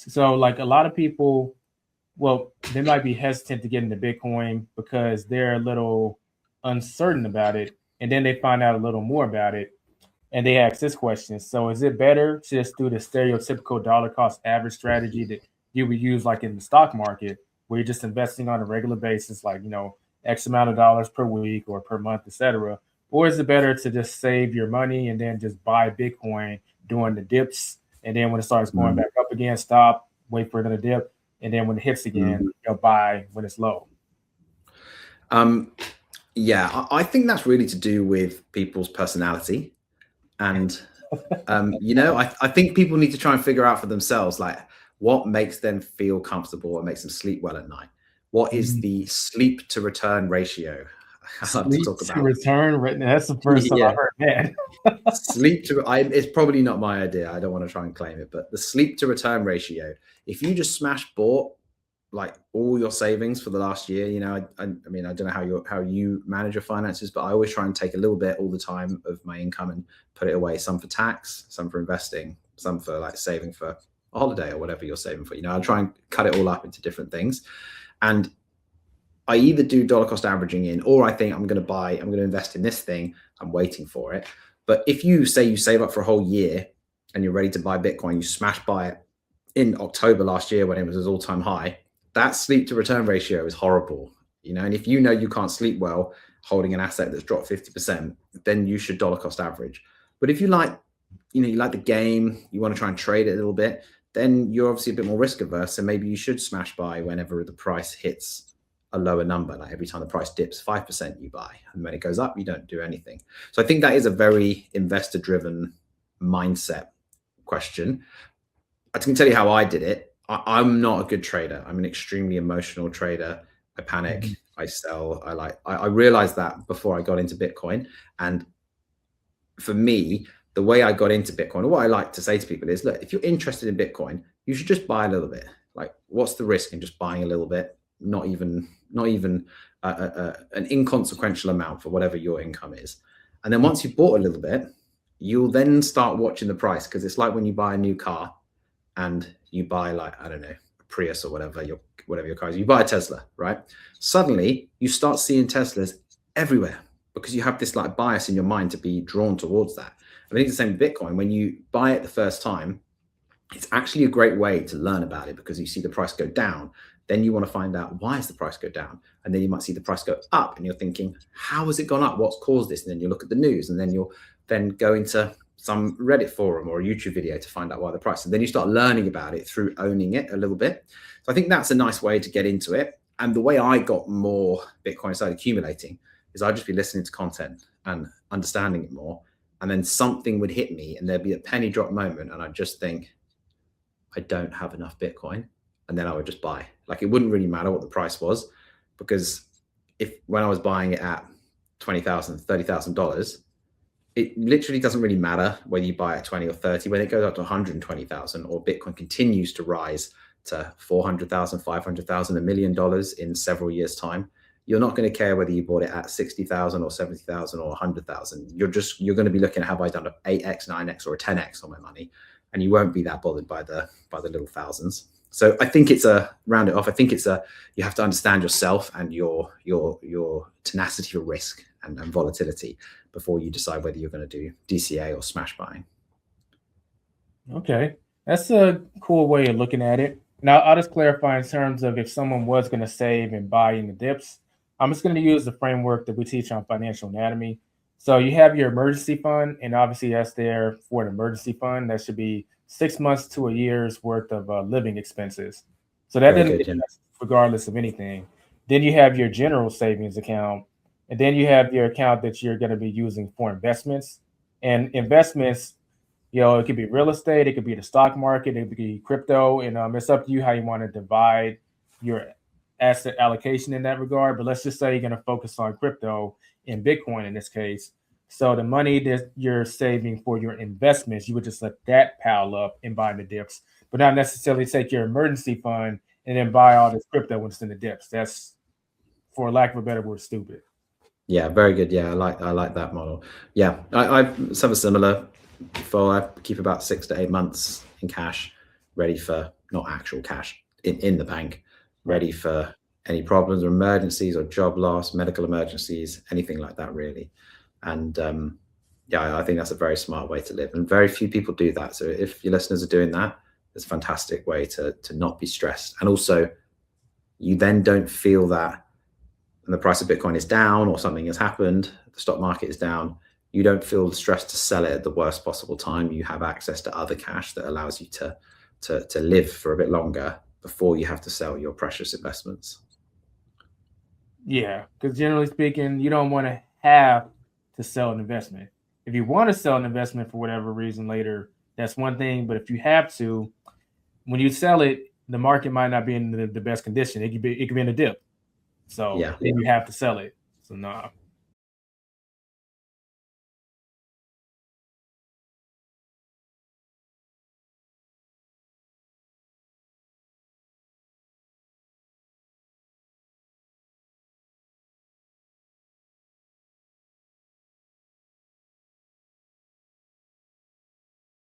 So like a lot of people, well, they might be hesitant to get into Bitcoin because they're a little uncertain about it. And then they find out a little more about it and they ask this question. So is it better to just do the stereotypical dollar cost average strategy that you would use like in the stock market, where you're just investing on a regular basis, like, X amount of dollars per week or per month, etc.? Or is it better to just save your money and then just buy Bitcoin during the dips? And then when it starts going Mm, back up again, stop, wait for another dip. And then when it hits again, mm. you'll buy when it's low. Um, yeah, I think that's really to do with people's personality. And, I think people need to try and figure out for themselves, like, what makes them feel comfortable, what makes them sleep well at night. What is Mm. the sleep to return ratio? I love to Sleep talk to about. return. That's the first time I Yeah. heard that. It's probably not my idea. I don't want to try and claim it, but the sleep to return ratio, if you just smash bought like all your savings for the last year, I mean, I don't know how you manage your finances, but I always try and take a little bit all the time of my income and put it away, some for tax, some for investing, some for like saving for a holiday or whatever you're saving for. I'll try and cut it all up into different things. And I either do dollar cost averaging in, or I think I'm going to invest in this thing. I'm waiting for it. But if you say you save up for a whole year and you're ready to buy Bitcoin, you smash buy it in October last year when it was its all-time high, that sleep to return ratio is horrible. And if you can't sleep well holding an asset that's dropped 50%, then you should dollar cost average. But if you like the game, you want to try and trade it a little bit, then you're obviously a bit more risk averse. So maybe you should smash buy whenever the price hits a lower number. Like every time the price dips 5%, you buy, and when it goes up, you don't do anything. So I think that is a very investor driven mindset question. I can tell you how I did it. I'm not a good trader. I'm an extremely emotional trader. I panic, Mhm. I sell. I realized that before I got into Bitcoin. And for me, the way I got into Bitcoin, or what I like to say to people is, look, if you're interested in Bitcoin, you should just buy a little bit. Like, what's the risk in just buying a little bit? Not even an inconsequential amount for whatever your income is. And then once you've bought a little bit, you'll then start watching the price, because it's like when you buy a new car and you buy, like, I don't know, a Prius or whatever your car is. You buy a Tesla, right? Suddenly you start seeing Teslas everywhere, because you have this like bias in your mind to be drawn towards that. I think it's the same with Bitcoin. When you buy it the first time, it's actually a great way to learn about it, because you see the price go down. Then you want to find out, why has the price go down? And then you might see the price go up and you're thinking, how has it gone up? What's caused this? And then you look at the news, and then you'll then go into some Reddit forum or a YouTube video to find out why the price. And then you start learning about it through owning it a little bit. So I think that's a nice way to get into it. And the way I got more Bitcoin, started accumulating, is I'd just be listening to content and understanding it more. And then something would hit me and there'd be a penny drop moment. And I'd just think, I don't have enough Bitcoin. And then I would just buy. Like, it wouldn't really matter what the price was, because when I was buying it at $20,000, $30,000, it literally doesn't really matter whether you buy at 20 or 30. When it goes up to 120,000, or Bitcoin continues to rise to 400,000, 500,000, $1 million in several years' time, you're not going to care whether you bought it at 60,000 or 70,000 or 100,000. You're going to be looking at, have I done an 8x, 9x, or a 10x on my money? And you won't be that bothered by the little thousands. So I think it's round it off. I think you have to understand yourself and your tenacity for risk and volatility before you decide whether you're going to do DCA or smash buying. Okay, that's a cool way of looking at it. Now, I'll just clarify in terms of if someone was going to save and buy in the dips. I'm just going to use the framework that we teach on financial anatomy. So you have your emergency fund, and obviously that's there for an emergency fund. That should be 6 months to a year's worth of living expenses. So that Very doesn't good, get yeah. touched regardless of anything. Then you have your general savings account, and then you have your account that you're going to be using for investments. And investments, it could be real estate, it could be the stock market, it could be crypto, and it's up to you how you want to divide your asset allocation in that regard. But let's just say you're going to focus on crypto and Bitcoin in this case. So the money that you're saving for your investments, you would just let that pile up and buy the dips, but not necessarily take your emergency fund and then buy all this crypto when it's in the dips. That's, for lack of a better word, stupid. Yeah, very good. Yeah, I like that model. Yeah, I've something similar. Before, I keep about 6 to 8 months in cash, ready for not actual cash in the bank, ready for any problems or emergencies or job loss, medical emergencies, anything like that, really. And yeah, I think that's a very smart way to live, and very few people do that. So if your listeners are doing that, it's a fantastic way to not be stressed. And also, you then don't feel that when the price of Bitcoin is down or something has happened, the stock market is down, you don't feel stressed to sell it at the worst possible time. You have access to other cash that allows you to live for a bit longer before you have to sell your precious investments. Yeah, because generally speaking, you don't want to have to sell an investment. If you want to sell an investment for whatever reason later, that's one thing. But if you have to, when you sell it, the market might not be in the best condition. It could be in a dip. So Yeah. then you have to sell it. So no.